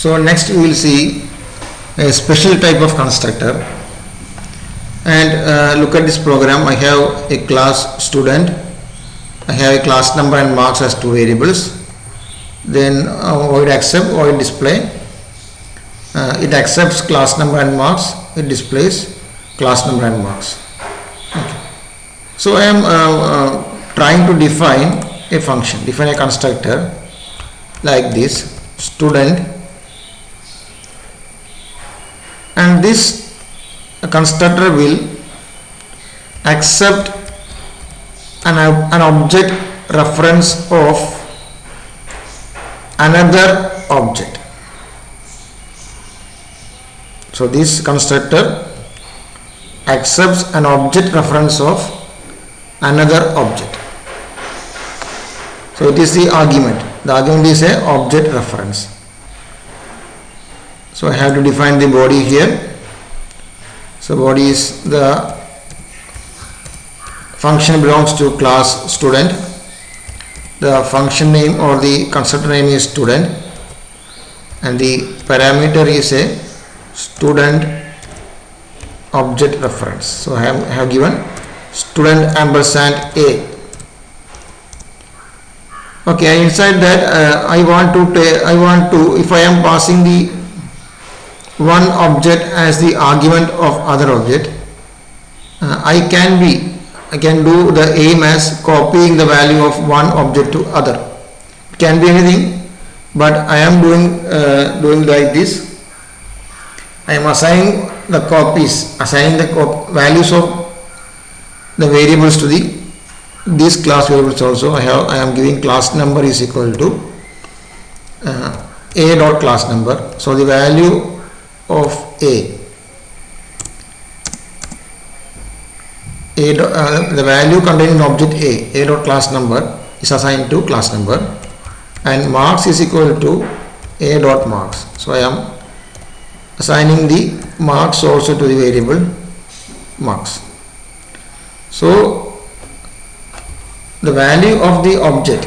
So next we will see a special type of constructor. And look at this program. I have a class student. I have a class number and marks as two variables. Then void accept, void display. It accepts class number and marks. It displays class number and marks. Okay. So I am trying to define a function, define a constructor like this, student, and this constructor will accept an object reference of another object. So this constructor accepts an object reference of another object. So it is the argument. The argument is a object reference. So I have to define the body here. So body is the function belongs to class student. The function name or the constructor name is student, and the parameter is a student object reference. So I have given student ampersand A. Okay, inside that I want to if I am passing the one object as the argument of other object, I can do the aim as copying the value of one object to other. It can be anything, but I am doing like this. I am assigning the copies, assigning the values of the variables to these class variables also. I am giving class number is equal to a dot class number. So the value of the value contained in object a dot class number is assigned to class number, and marks is equal to a dot marks. So I am assigning the marks also to the variable marks. So the value of the object,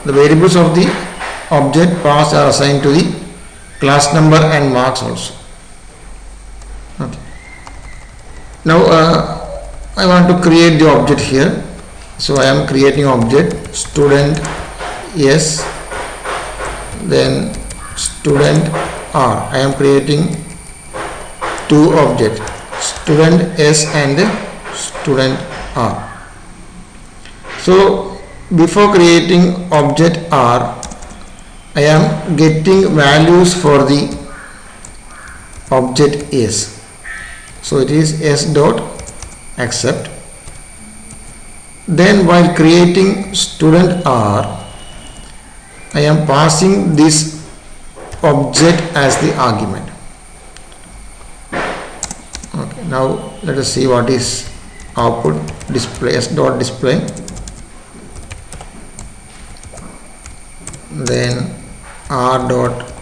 the variables of the object passed are assigned to the class number and marks also. Okay. Now I want to create the object here. So I am creating object student S, then student R. I am creating two objects, student S and student R. So before creating object R, I am getting values for the object S. So it is S dot accept. Then while creating student R, I am passing this object as the argument. Okay, now let us see what is output display. S dot display, then R dot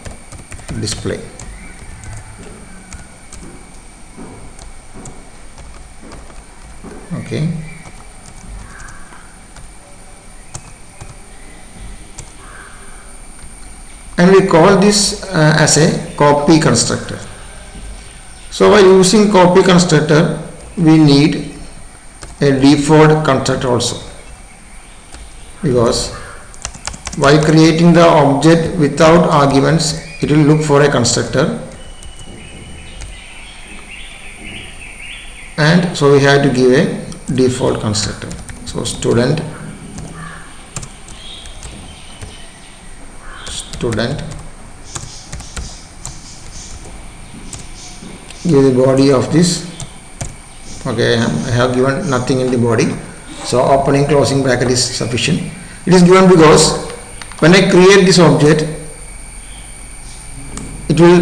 display. Okay, and we call this as a copy constructor. So while using copy constructor, we need a default constructor also, because while creating the object without arguments, it will look for a constructor, and so we have to give a default constructor. So student give the body of this. Okay, I have given nothing in the body, so opening closing bracket is sufficient. It is given because when I create this object, it will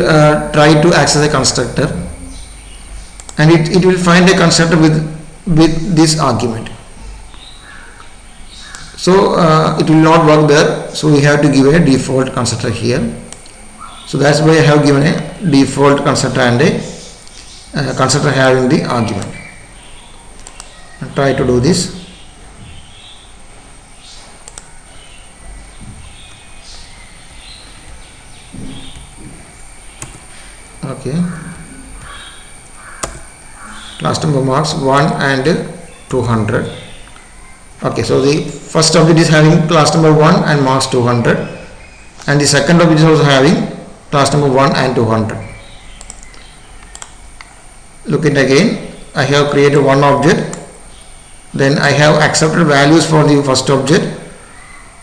try to access a constructor, and it will find a constructor with this argument. So it will not work there, so we have to give a default constructor here. So that's why I have given a default constructor and a constructor having the argument. And try to do this. Okay, class number marks 1 and 200. Okay, so the first object is having class number 1 and marks 200, and the second object is also having class number 1 and 200. Look it again. I have created one object, then I have accepted values for the first object,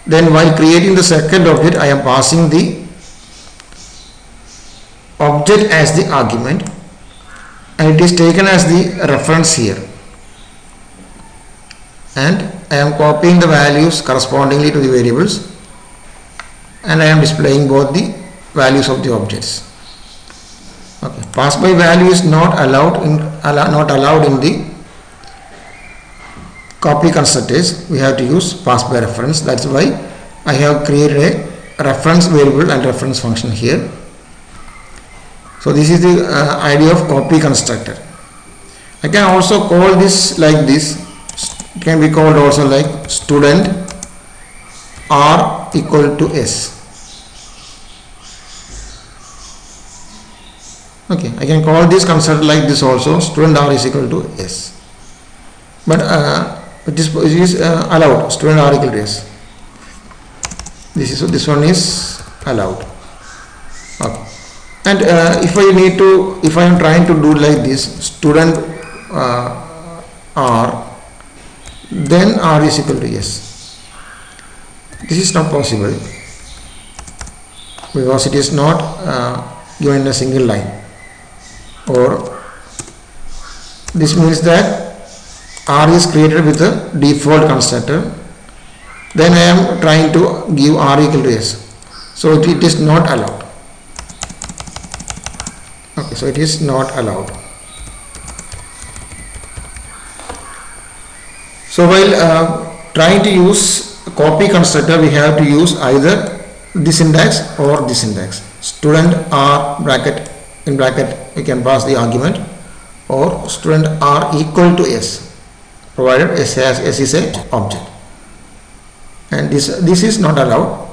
then while creating the second object I am passing the object as the argument, and it is taken as the reference here, and I am copying the values correspondingly to the variables, and I am displaying both the values of the objects. Okay, pass by value is not allowed in the copy constructors. We have to use pass by reference. That's why I have created a reference variable and reference function here. So this is the idea of copy constructor. I can also call this like this. It can be called also like student r equal to s. Okay, I can call this constructor like this also, student r is equal to s. But it is allowed, student r equal to s. This one is allowed. Okay. And if I am trying to do like this, student r, then r is equal to s. This is not possible because it is not given in a single line. Or this means that r is created with a default constructor, then I am trying to give r equal to s, so it is not allowed. Okay, so it is not allowed. So while trying to use copy constructor, we have to use either this syntax or this syntax. Student r bracket, in bracket we can pass the argument, or student r equal to s, provided s is a object, and this is not allowed.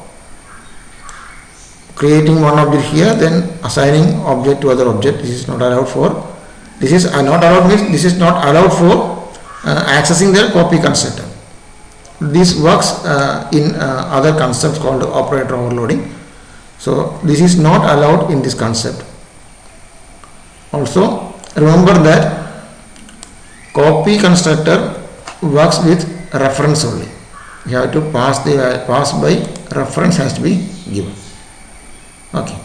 Creating one object here, then assigning object to other object, this is not allowed for. This is not allowed means this is not allowed for accessing the copy constructor. This works in other concepts called operator overloading. So this is not allowed in this concept. Also remember that copy constructor works with reference only. You have to pass by reference has to be given. Okay.